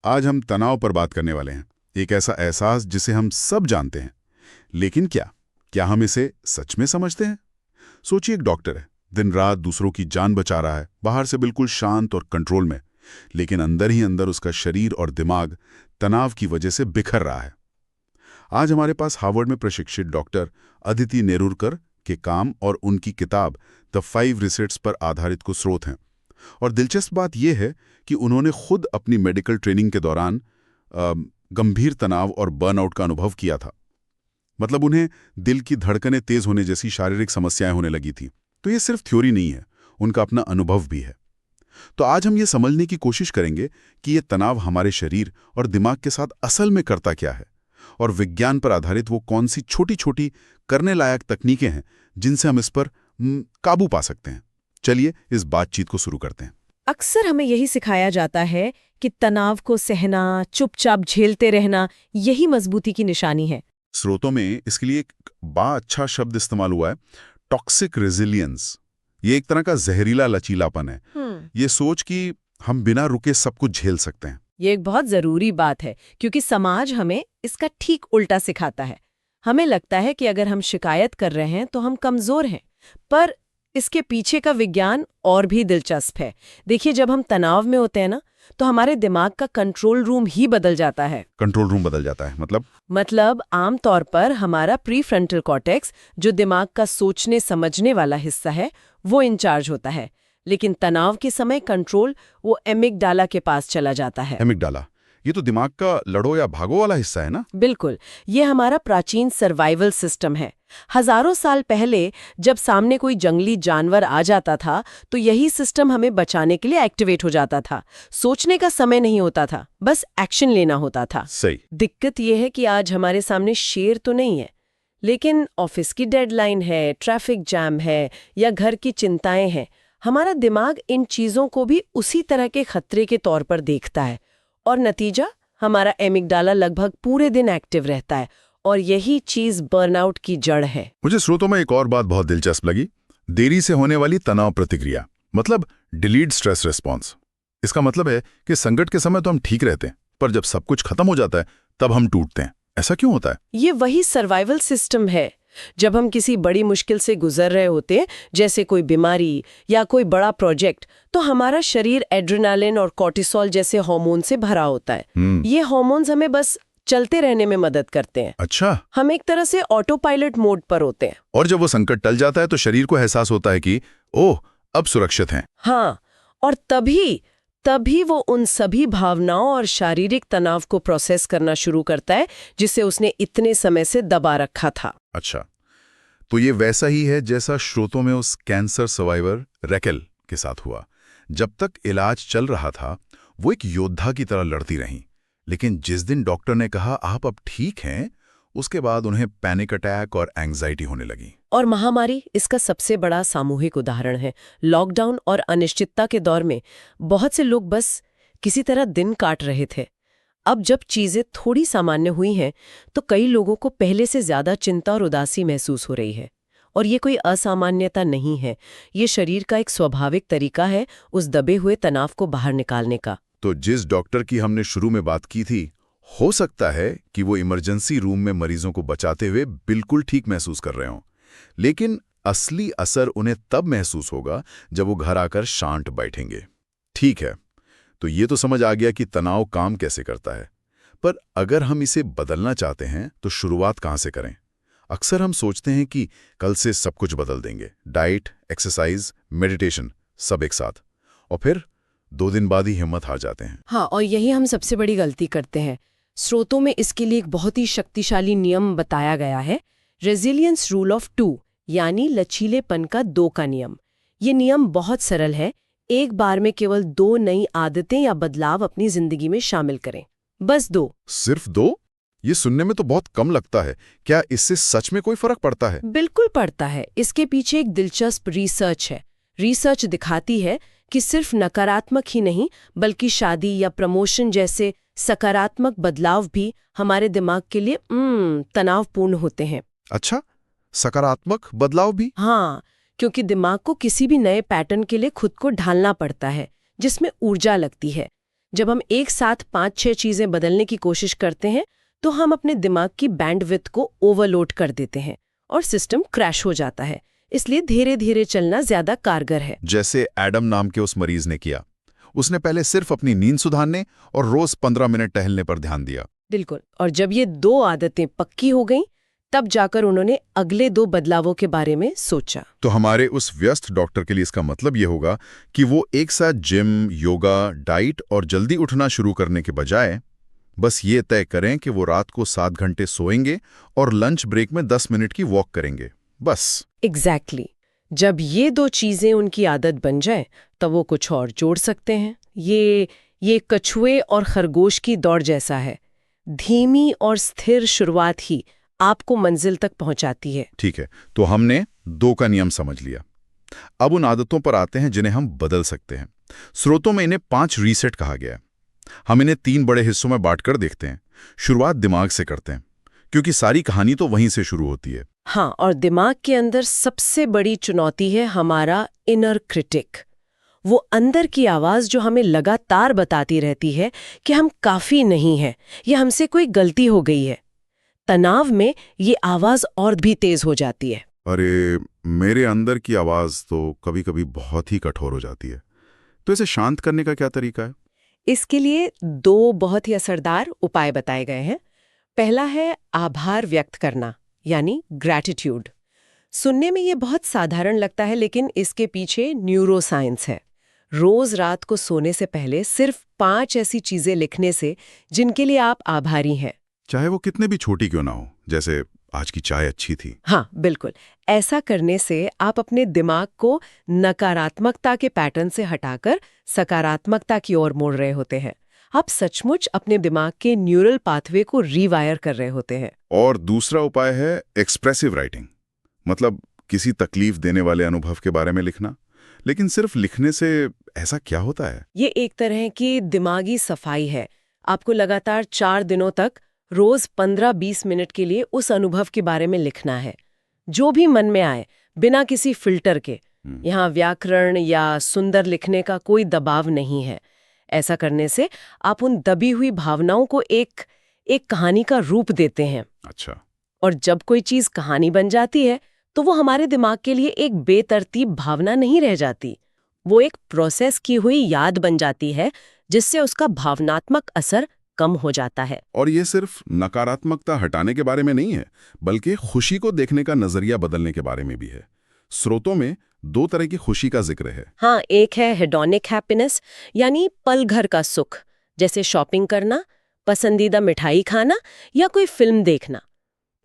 आज हम तनाव पर बात करने वाले हैं। एक ऐसा एहसास जिसे हम सब जानते हैं, लेकिन क्या हम इसे सच में समझते हैं? सोचिए, एक डॉक्टर है, दिन रात दूसरों की जान बचा रहा है, बाहर से बिल्कुल शांत और कंट्रोल में, लेकिन अंदर ही अंदर उसका शरीर और दिमाग तनाव की वजह से बिखर रहा है। आज हमारे पास हार्वर्ड में प्रशिक्षित डॉक्टर अदिति नेरुरकर के काम और उनकी किताब द 5 रिसेट्स पर आधारित कुछ स्रोत हैं। और दिलचस्प बात यह है कि उन्होंने खुद अपनी मेडिकल ट्रेनिंग के दौरान गंभीर तनाव और बर्नआउट का अनुभव किया था। मतलब उन्हें दिल की धड़कनें तेज होने जैसी शारीरिक समस्याएं होने लगी थी। तो ये सिर्फ थ्योरी नहीं है, उनका अपना अनुभव भी है। तो आज हम ये समझने की कोशिश करेंगे कि ये तनाव हमारे शरीर और दिमाग के साथ असल में करता क्या है, और विज्ञान पर आधारित वो कौन सी छोटी छोटी करने लायक तकनीकें हैं जिनसे हम इस पर काबू पा सकते हैं। चलिए इस बातचीत को शुरू करते हैं। अक्सर हमें यही सिखाया जाता है कि तनाव को सहना, चुपचाप झेलते रहना, यही मजबूती की निशानी है। स्रोतों में इसके लिए एक बड़ा अच्छा शब्द इस्तेमाल हुआ है, टॉक्सिक रेजिलियंस। ये एक तरह का जहरीला लचीलापन है। ये सोच कि हम बिना रुके सब कुछ झेल सकते हैं। ये एक बहुत जरूरी बात है, क्योंकि समाज हमें इसका ठीक उल्टा सिखाता है। हमें लगता है कि अगर हम शिकायत कर रहे हैं तो हम कमजोर हैं, पर इसके पीछे का विज्ञान और भी दिलचस्प है। देखिए, जब हम तनाव में होते हैं ना, तो हमारे दिमाग का कंट्रोल रूम ही बदल जाता है। कंट्रोल रूम बदल जाता है मतलब आमतौर पर हमारा प्रीफ्रंटल कॉर्टेक्स, जो दिमाग का सोचने समझने वाला हिस्सा है, वो इंचार्ज होता है। लेकिन तनाव के समय कंट्रोल वो एमिगडाला के पास चला जाता है। एमिगडाला, ये तो दिमाग का लड़ो या भागो वाला हिस्सा है ना? बिल्कुल, ये हमारा प्राचीन सर्वाइवल सिस्टम है। हजारों साल पहले जब सामने कोई जंगली जानवर आ जाता था, तो यही सिस्टम हमें बचाने के लिए एक्टिवेट हो जाता था। सोचने का समय नहीं होता था, बस एक्शन लेना होता था। सही। दिक्कत यह है कि आज हमारे सामने शेर तो नहीं है, लेकिन ऑफिस की डेडलाइन है, ट्रैफिक जैम है या घर की चिंताएं हैं। हमारा दिमाग इन चीजों को भी उसी तरह के खतरे के तौर पर देखता है, और नतीजा, हमारा एमिगडाला लगभग पूरे दिन एक्टिव रहता है, और यही चीज बर्नआउट की जड़ है। मुझे स्रोतों में एक और बात बहुत दिलचस्प लगी, देरी से होने वाली तनाव प्रतिक्रिया, मतलब डिलीड स्ट्रेस रिस्पॉन्स। इसका मतलब है कि संकट के समय तो हम ठीक रहते हैं, पर जब सब कुछ खत्म हो जाता है तब हम टूटते हैं। ऐसा क्यों होता है? ये वही सर्वाइवल सिस्टम है। जब हम किसी बड़ी मुश्किल से गुजर रहे होते हैं, जैसे कोई बीमारी या कोई बड़ा प्रोजेक्ट, तो हमारा शरीर एड्रेनालिन और कॉर्टिसोल जैसे हार्मोन से भरा होता है। ये हार्मोन्स हमें बस चलते रहने में मदद करते हैं। अच्छा। हम एक तरह से ऑटो पायलट मोड पर होते हैं। और जब वो संकट टल जाता है तो शरीर को एहसास होता है कि ओह, अब सुरक्षित हैं। हाँ, और तभी वो उन सभी भावनाओं और शारीरिक तनाव को प्रोसेस करना शुरू करता है जिसे उसने इतने समय से दबा रखा था। अच्छा, तो ये वैसा ही है जैसा श्रोतों में उस कैंसर सर्वाइवर रैकेल के साथ हुआ। जब तक इलाज चल रहा था, वो एक योद्धा की तरह लड़ती रहीं, लेकिन जिस दिन डॉक्टर ने कहा आप अब ठीक हैं, उसके बाद उन्हें पैनिक अटैक और एंग्जाइटी होने लगी। और महामारी इसका सबसे बड़ा सामूहिक उदाहरण है। लॉकडाउन और अनिश्चितता के दौर में बहुत से लोग बस किसी तरह दिन काट रहे थे। अब जब चीजें थोड़ी सामान्य हुई हैं, तो कई लोगों को पहले से ज्यादा चिंता और उदासी महसूस हो रही है। और ये कोई असामान्यता नहीं है, ये शरीर का एक स्वाभाविक तरीका है उस दबे हुए तनाव को बाहर निकालने का। तो जिस डॉक्टर की हमने शुरू में बात की थी, हो सकता है कि वो इमरजेंसी रूम में मरीजों को बचाते हुए बिल्कुल ठीक महसूस कर रहे हों, लेकिन असली असर उन्हें तब महसूस होगा जब वो घर आकर शांत बैठेंगे। ठीक है, तो ये तो समझ आ गया कि तनाव काम कैसे करता है, पर अगर हम इसे बदलना चाहते हैं तो शुरुआत कहाँ से करें? अक्सर हम सोचते हैं कि कल से सब कुछ बदल देंगे, डाइट, एक्सरसाइज, मेडिटेशन, सब एक साथ, और फिर 2 दिन बाद ही हिम्मत हार जाते हैं। हाँ, और यही हम सबसे बड़ी गलती करते हैं। स्रोतों में इसके लिए एक बहुत ही शक्तिशाली नियम बताया गया है, रेजिलियंस रूल ऑफ 2, यानी लचीलेपन का 2 का नियम। ये नियम बहुत सरल है। एक बार में केवल 2 नई आदतें या बदलाव अपनी जिंदगी में शामिल करें, बस 2। सिर्फ 2? ये सुनने में तो बहुत कम लगता है। क्या इससे सच में कोई फर्क पड़ता है? बिल्कुल पड़ता है। इसके पीछे एक दिलचस्प रिसर्च है। रिसर्च दिखाती है कि सिर्फ नकारात्मक ही नहीं, बल्कि शादी या प्रमोशन जैसे सकारात्मक बदलाव भी हमारे दिमाग के लिए तनावपूर्ण होते हैं। अच्छा, सकारात्मक बदलाव भी? हाँ, क्योंकि दिमाग को किसी भी नए पैटर्न के लिए खुद को ढालना पड़ता है, जिसमें ऊर्जा लगती है। जब हम एक साथ 5-6 चीजें बदलने की कोशिश करते हैं तो हम अपने दिमाग की बैंडविड्थ को ओवरलोड कर देते हैं और सिस्टम क्रैश हो जाता है। इसलिए धीरे धीरे चलना ज्यादा कारगर है। जैसे एडम नाम के उस मरीज ने किया। उसने पहले सिर्फ अपनी नींद सुधारने और रोज 15 मिनट टहलने पर ध्यान दिया। बिल्कुल। और जब ये 2 आदतें पक्की हो गईं, तब जाकर उन्होंने अगले 2 बदलावों के बारे में सोचा। तो हमारे उस व्यस्त डॉक्टर के लिए इसका मतलब ये होगा कि वो एक साथ जिम, योगा, डाइट और जल्दी उठना शुरू करने के बजाय बस ये तय करें कि वो रात को 7 घंटे सोएंगे और लंच ब्रेक में 10 मिनट की वॉक करेंगे, बस। एग्जैक्टली। जब ये 2 चीजें उनकी आदत बन जाए तब वो कुछ और जोड़ सकते हैं। ये कछुए और खरगोश की दौड़ जैसा है। धीमी और स्थिर शुरुआत ही आपको मंजिल तक पहुंचाती है। ठीक है, तो हमने 2 का नियम समझ लिया। अब उन आदतों पर आते हैं जिन्हें हम बदल सकते हैं। स्रोतों में इन्हें 5 रीसेट कहा गया है। हम इन्हें 3 बड़े हिस्सों में बांटकर देखते हैं। शुरुआत दिमाग से करते हैं, क्योंकि सारी कहानी तो वहीं से शुरू होती है। हाँ, और दिमाग के अंदर सबसे बड़ी चुनौती है हमारा इनर क्रिटिक। वो अंदर की आवाज जो हमें लगातार बताती रहती है कि हम काफी नहीं हैं या हमसे कोई गलती हो गई है। तनाव में ये आवाज और भी तेज हो जाती है। अरे, मेरे अंदर की आवाज तो कभी-कभी बहुत ही कठोर हो जाती है। तो इसे शांत करने का क्या तरीका है? इसके लिए 2 बहुत ही असरदार उपाय बताए गए हैं। पहला है आभार व्यक्त करना, यानी ग्रैटिट्यूड। सुनने में ये बहुत साधारण लगता है, लेकिन इसके पीछे न्यूरोसाइंस है। रोज रात को सोने से पहले सिर्फ 5 ऐसी चीजें लिखने से जिनके लिए आप आभारी हैं। चाहे वो कितने भी छोटी क्यों ना हो, जैसे आज की चाय अच्छी थी। हाँ, बिल्कुल। ऐसा करने से आप अपने दिमाग को नकारात्मकता के पैटर्न से हटाकर सकारात्मकता की ओर मोड़ रहे होते हैं। आप सचमुच अपने दिमाग के न्यूरल पाथवे को रीवायर कर रहे होते हैं। और दूसरा उपाय है एक्सप्रेसिव राइटिंग, मतलब किसी तकलीफ देने वाले अनुभव के बारे में लिखना। लेकिन सिर्फ लिखने से ऐसा क्या होता है? ये एक तरह की दिमागी सफाई है। आपको लगातार 4 दिनों तक रोज 15-20 मिनट के लिए उस अनुभव के बारे में लिखना है, जो भी मन में आए, बिना किसी फिल्टर के। यहाँ व्याकरण या सुंदर लिखने का कोई दबाव नहीं है। ऐसा करने से आप उन दबी हुई भावनाओं को एक कहानी का रूप देते हैं। अच्छा। और जब कोई चीज कहानी बन जाती है तो वो हमारे दिमाग के लिए एक बेतरतीब भावना नहीं रह जाती। वो एक प्रोसेस की हुई याद बन जाती है, जिससे उसका भावनात्मक असर कम हो जाता है। और ये सिर्फ नकारात्मकता हटाने के बारे में नहीं है, बल्कि खुशी को देखने का नजरिया बदलने के बारे में भी है। स्रोतों में 2 तरह की खुशी का जिक्र है। हाँ, एक है हेडोनिक हैप्पीनेस, यानी पल भर का सुख, जैसे शॉपिंग करना, पसंदीदा मिठाई खाना या कोई फिल्म देखना।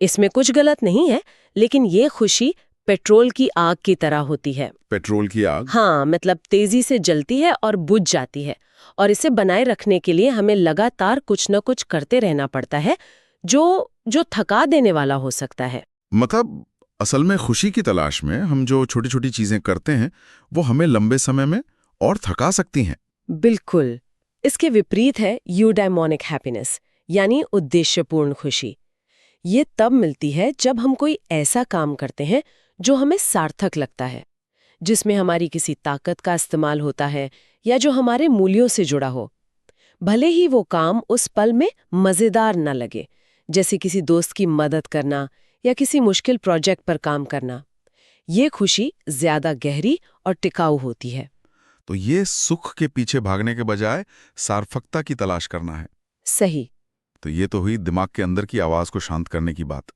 इसमें कुछ गलत नहीं है, लेकिन ये खुशी पेट्रोल की आग की तरह होती है। पेट्रोल की आग? हाँ, मतलब तेजी से जलती है और बुझ जाती है, और इसे बनाए रखने के लिए हमें लगातार कुछ न कुछ करते रहना पड़ता है, जो थका देने वाला हो सकता है। मतलब असल में खुशी की तलाश में हम जो छोटी छोटी चीजें करते हैं, वो हमें लंबे समय में और थका सकती हैं। बिल्कुल। इसके विपरीत है यूडाइमोनिक हैप्पीनेस, यानी उद्देश्यपूर्ण खुशी। ये तब मिलती है जब हम कोई ऐसा काम करते हैं जो हमें सार्थक लगता है, जिसमें हमारी किसी ताकत का इस्तेमाल होता है या जो हमारे मूल्यों से जुड़ा हो। भले ही वो काम उस पल में मजेदार न लगे, जैसे किसी दोस्त की मदद करना या किसी मुश्किल प्रोजेक्ट पर काम करना। ये खुशी ज्यादा गहरी और टिकाऊ होती है। तो ये सुख के पीछे भागने के बजाय सार्थकता की तलाश करना है। सही। तो ये तो हुई दिमाग के अंदर की आवाज को शांत करने की बात।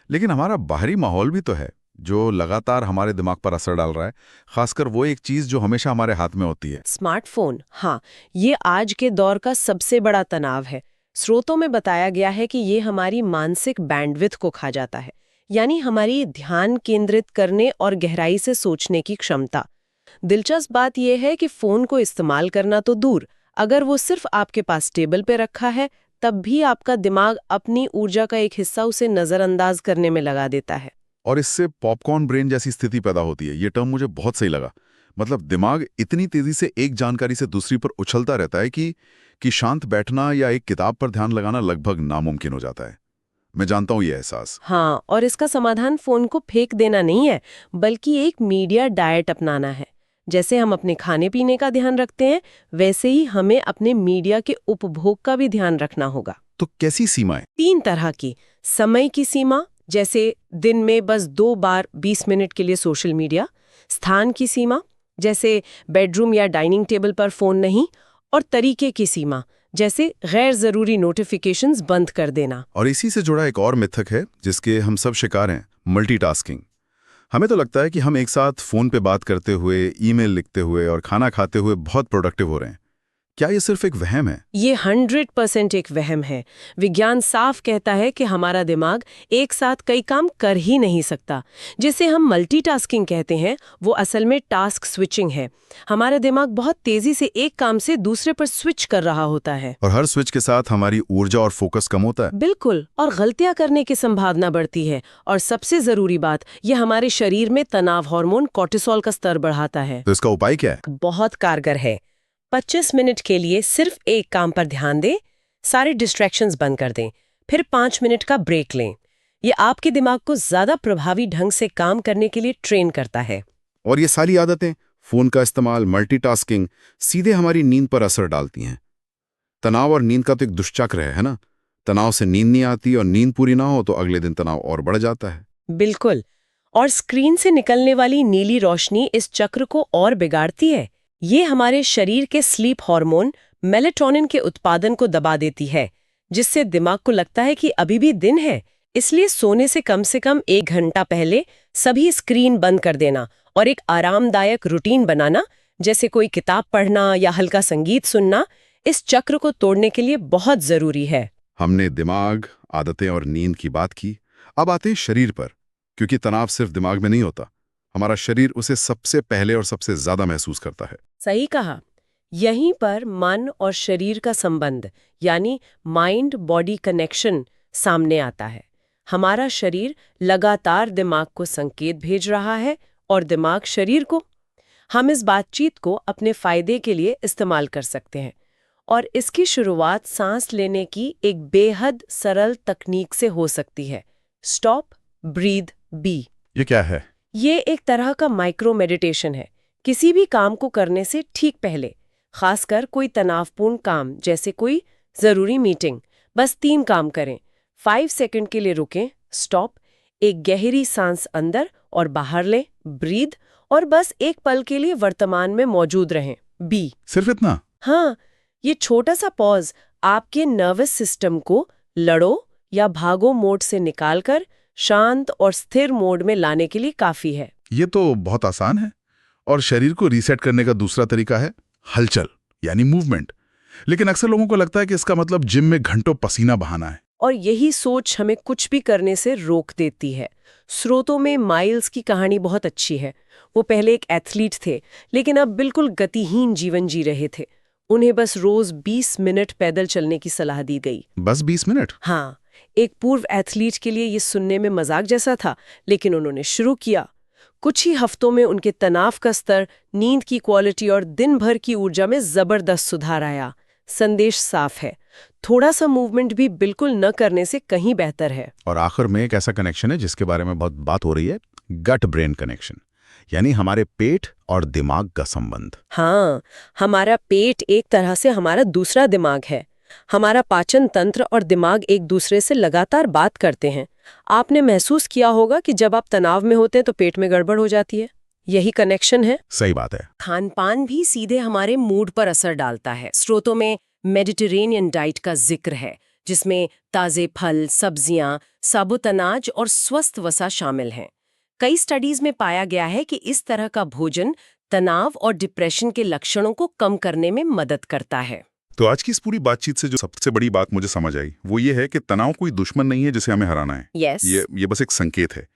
लेकिन हमारा बाहरी माहौल भी तो है, जो लगातार हमारे दिमाग पर असर डाल रहा है, खासकर वो एक चीज जो हमेशा हमारे हाथ में होती है, स्मार्टफोन। हाँ, ये आज के दौर का सबसे बड़ा तनाव है। स्रोतों में बताया गया है कि ये हमारी मानसिक बैंडविड्थ को खा जाता है, यानी हमारी ध्यान केंद्रित करने और गहराई से सोचने की क्षमता। दिलचस्प बात यह है कि फोन को इस्तेमाल करना तो दूर, अगर वो सिर्फ आपके पास टेबल पे रखा है, तब भी आपका दिमाग अपनी ऊर्जा का एक हिस्सा उसे नजरअंदाज करने में लगा देता है। और इससे पॉपकॉर्न ब्रेन जैसी स्थिति पैदा होती है। ये टर्म मुझे बहुत सही लगा। मतलब दिमाग इतनी तेजी से एक जानकारी से दूसरी पर उछलता रहता है कि शांत बैठना या एक किताब पर ध्यान लगाना लगभग नामुमकिन हो जाता है। मैं जानता हूं ये एहसास। हाँ, और इसका समाधान फोन को फेंक देना नहीं है, बल्कि एक मीडिया डाइट अपनाना है। जैसे हम अपने खाने पीने का ध्यान रखते हैं, वैसे ही हमें अपने मीडिया के उपभोग का भी ध्यान रखना होगा। तो कैसी सीमाएं? 3 तरह की। समय की सीमा, जैसे दिन में बस 2 बार 20 मिनट के लिए सोशल मीडिया। स्थान की सीमा, जैसे बेडरूम या डाइनिंग टेबल पर फोन नहीं। और तरीके की सीमा, जैसे गैर जरूरी नोटिफिकेशंस बंद कर देना। और इसी से जुड़ा एक और मिथक है जिसके हम सब शिकार हैं, मल्टीटास्किंग। हमें तो लगता है कि हम एक साथ फोन पे बात करते हुए, ईमेल लिखते हुए और खाना खाते हुए बहुत प्रोडक्टिव हो रहे हैं। क्या ये सिर्फ एक वहम है? ये 100% एक वहम है। विज्ञान साफ कहता है कि हमारा दिमाग एक साथ कई काम कर ही नहीं सकता। जिसे हम मल्टीटास्किंग कहते हैं, वो असल में टास्क स्विचिंग है। हमारा दिमाग बहुत तेजी से एक काम से दूसरे पर स्विच कर रहा होता है। और हर स्विच के साथ हमारी ऊर्जा और फोकस कम होता है। बिल्कुल, और गलतियां करने की संभावना बढ़ती है। और सबसे जरूरी बात, ये हमारे शरीर में तनाव हार्मोन कोर्टिसोल का स्तर बढ़ाता है। तो इसका उपाय क्या है? बहुत कारगर है। 25 मिनट के लिए सिर्फ एक काम पर ध्यान दें, सारे डिस्ट्रैक्शंस बंद कर दें, फिर 5 मिनट का ब्रेक लें। ये आपके दिमाग को ज्यादा प्रभावी ढंग से काम करने के लिए ट्रेन करता है। और ये सारी आदतें, फोन का इस्तेमाल, मल्टीटास्किंग, सीधे हमारी नींद पर असर डालती हैं। तनाव और नींद का तो एक दुष्चक्र है ना? तनाव से नींद नहीं आती और नींद पूरी ना हो तो अगले दिन तनाव और बढ़ जाता है। बिल्कुल, और स्क्रीन से निकलने वाली नीली रोशनी इस चक्र को और बिगाड़ती है। ये हमारे शरीर के स्लीप हार्मोन मेलेटोनिन के उत्पादन को दबा देती है, जिससे दिमाग को लगता है कि अभी भी दिन है। इसलिए सोने से कम 1 घंटा पहले सभी स्क्रीन बंद कर देना और एक आरामदायक रूटीन बनाना, जैसे कोई किताब पढ़ना या हल्का संगीत सुनना, इस चक्र को तोड़ने के लिए बहुत जरूरी है। हमने दिमाग, आदतें और नींद की बात की। अब आते हैं शरीर पर, क्योंकि तनाव सिर्फ दिमाग में नहीं होता। हमारा शरीर उसे सबसे पहले और सबसे ज्यादा महसूस करता है। सही कहा। यहीं पर मन और शरीर का संबंध, यानी माइंड बॉडी कनेक्शन, सामने आता है। हमारा शरीर लगातार दिमाग को संकेत भेज रहा है और दिमाग शरीर को। हम इस बातचीत को अपने फायदे के लिए इस्तेमाल कर सकते हैं। और इसकी शुरुआत सांस लेने की एक बेहद सरल तकनीक से हो सकती है। Stop, breathe, be. ये क्या है? ये एक तरह का माइक्रो मेडिटेशन है। किसी भी काम को करने से ठीक पहले, खासकर कोई तनावपूर्ण काम जैसे कोई जरूरी मीटिंग, बस 3 काम करें। 5 सेकंड के लिए रुकें, स्टॉप, एक गहरी सांस अंदर और बाहर लें, ब्रीथ, और बस एक पल के लिए वर्तमान में मौजूद रहें, बी। सिर्फ इतना? हाँ, ये छोटा सा पॉज आपके नर्वस सिस्टम को लड़ो या भागो मोड से निकालकर शांत और स्थिर मोड में लाने के लिए काफी है। ये तो बहुत आसान है। और शरीर को रीसेट करने का दूसरा तरीका है हलचल, यानी मूवमेंट। लेकिन अक्सर लोगों को लगता है कि इसका मतलब जिम में घंटों पसीना बहाना है। और यही सोच हमें कुछ भी करने से रोक देती है। स्रोतों में माइल्स की कहानी बहुत अच्छी है। वो पहले एक एथलीट थे, लेकिन अब बिल्कुल गतिहीन जीवन जी रहे थे। उन्हें बस रोज 20 मिनट पैदल चलने की सलाह दी गई। बस 20 मिनट? हाँ, एक पूर्व एथलीट के लिए ये सुनने में मजाक जैसा था, लेकिन उन्होंने शुरू किया। कुछ ही हफ्तों में उनके तनाव का स्तर, नींद की क्वालिटी और दिन भर की ऊर्जा में जबरदस्त सुधार आया। संदेश साफ है, थोड़ा सा मूवमेंट भी बिल्कुल न करने से कहीं बेहतर है। और आखिर में एक ऐसा कनेक्शन है जिसके बारे में बहुत बात हो रही है, गट ब्रेन कनेक्शन, यानी हमारे पेट और दिमाग का संबंध। हाँ, हमारा पेट एक तरह से हमारा दूसरा दिमाग है। हमारा पाचन तंत्र और दिमाग एक दूसरे से लगातार बात करते हैं। आपने महसूस किया होगा कि जब आप तनाव में होते हैं तो पेट में गड़बड़ हो जाती है। यही कनेक्शन है। सही बात है। खान-पान भी सीधे हमारे मूड पर असर डालता है। स्रोतों में मेडिटेरेनियन डाइट का जिक्र है, जिसमें ताजे फल, सब्जियां, साबुत अनाज और स्वस्थ वसा शामिल हैं। कई स्टडीज में पाया गया है कि इस तरह का भोजन तनाव और डिप्रेशन के लक्षणों को कम करने में मदद करता है। तो आज की इस पूरी बातचीत से जो सबसे बड़ी बात मुझे समझ आई वो ये है कि तनाव कोई दुश्मन नहीं है जिसे हमें हराना है। Yes. ये बस एक संकेत है।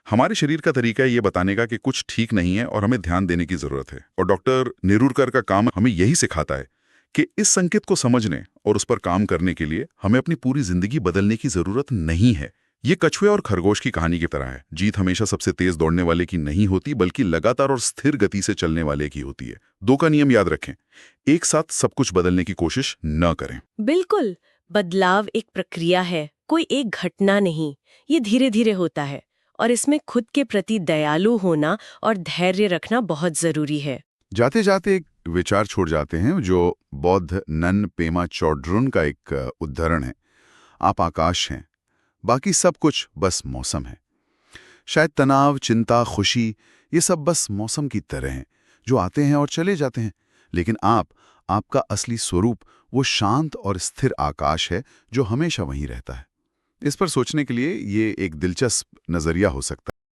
हमारे शरीर का तरीका है ये बताने का कि कुछ ठीक नहीं है और हमें ध्यान देने की जरूरत है। और डॉक्टर नेरुरकर का काम हमें यही सिखाता है कि इस संकेत को समझने और उस पर काम करने के लिए हमें अपनी पूरी जिंदगी बदलने की जरूरत नहीं है। ये कछुए और खरगोश की कहानी की तरह है। जीत हमेशा सबसे तेज दौड़ने वाले की नहीं होती, बल्कि लगातार और स्थिर गति से चलने वाले की होती है। 2 का नियम याद रखें, एक साथ सब कुछ बदलने की कोशिश न करें। बिल्कुल, बदलाव एक प्रक्रिया है, कोई एक घटना नहीं। ये धीरे धीरे होता है और इसमें खुद के प्रति दयालु होना और धैर्य रखना बहुत जरूरी है। जाते जाते एक विचार छोड़ जाते हैं जो बौद्ध नन पेमा चौडरुन का एक उद्धरण है। आप आकाश हैं, बाकी सब कुछ बस मौसम है। शायद तनाव, चिंता, खुशी ये सब बस मौसम की तरह हैं जो आते हैं और चले जाते हैं। लेकिन आपका असली स्वरूप वो शांत और स्थिर आकाश है जो हमेशा वहीं रहता है। इस पर सोचने के लिए ये एक दिलचस्प नजरिया हो सकता है।